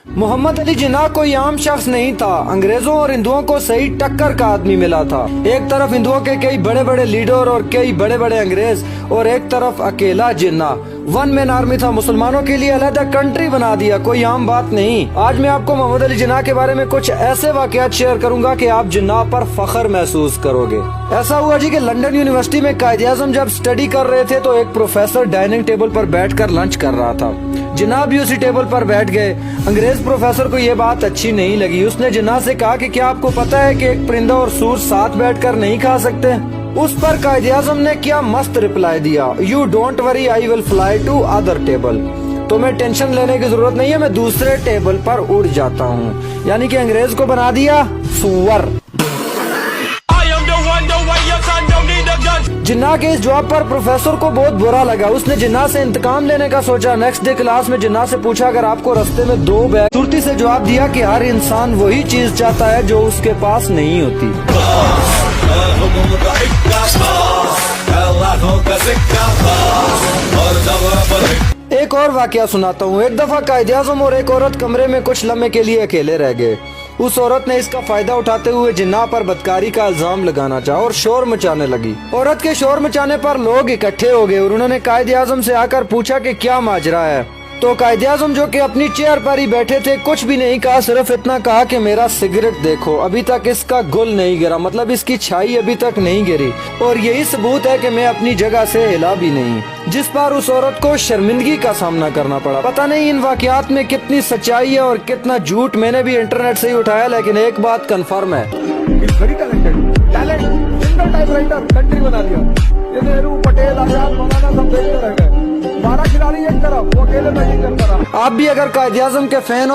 मोहम्मद अली जिन्ना कोई आम शख्स नहीं था। अंग्रेजों और हिंदुओं को सही टक्कर का आदमी मिला था। एक तरफ हिंदुओं के कई बड़े बड़े लीडर और कई बड़े बड़े अंग्रेज, और एक तरफ अकेला जिन्ना। वन मैन आर्मी था। मुसलमानों के लिए अलग कंट्री बना दिया, कोई आम बात नहीं। आज मैं आपको मोहम्मद अली जिन्ना के बारे में कुछ ऐसे वाकयात शेयर करूंगा कि आप जिन्ना पर फख्र महसूस करोगे। ऐसा हुआ जी कि लंदन यूनिवर्सिटी में कायद-ए-आज़म जब स्टडी कर रहे थे तो एक प्रोफेसर डाइनिंग टेबल पर बैठकर लंच कर रहा था। जिन्ना भी उसी टेबल पर बैठ गए। अंग्रेज प्रोफेसर को ये बात अच्छी नहीं लगी। उसने जिन्ना से कहा कि क्या आपको पता है कि एक परिंदा और सूर साथ बैठकर नहीं खा सकते। उस पर कायद-ए-आज़म ने क्या मस्त रिप्लाई दिया, you don't worry, I will fly to other table. तुम्हें टेंशन लेने की जरूरत नहीं है, मैं दूसरे टेबल पर उड़ जाता हूँ। यानी कि अंग्रेज को बना दिया सुअर। जिन्ना के इस जवाब पर प्रोफेसर को बहुत बुरा लगा। उसने जिन्ना से इंतकाम लेने का सोचा। नेक्स्ट डे क्लास में जिन्ना से पूछा, अगर आपको रास्ते में 2 बैग, तुरती से जवाब दिया कि हर इंसान वही चीज चाहता है जो उसके पास नहीं होती। एक और वाकया सुनाता हूँ। एक दफा कायद-ए-आज़म और एक औरत कमरे में कुछ लम्हे के लिए अकेले रह गए। उस औरत ने इसका फायदा उठाते हुए जिन्ना पर बदकारी का इल्जाम लगाना चाहा और शोर मचाने लगी। औरत के शोर मचाने पर लोग इकट्ठे हो गए और उन्होंने कायद-ए-आज़म से आकर पूछा कि क्या माजरा है। तो कायद-ए-आज़म जो कि अपनी चेयर पर ही बैठे थे कुछ भी नहीं कहा, सिर्फ इतना कहा कि मेरा सिगरेट देखो, अभी तक इसका गुल नहीं गिरा, मतलब इसकी छाई अभी तक नहीं गिरी, और यही सबूत है कि मैं अपनी जगह से हिला भी नहीं। जिस पर उस औरत को शर्मिंदगी का सामना करना पड़ा। पता नहीं इन वाकयात में कितनी सच्चाई है और कितना झूठ। मैंने भी इंटरनेट से ही उठाया, लेकिन एक बात कंफर्म है, कंट्री बना दिया। नेहरू, पटेल, आजाद, मौलाना सब देखते रह गए। 12 खिलाड़ी एक तरफ, वो अकेले बैटिंग करता रहा। आप भी अगर कायद-ए-आज़म के फैन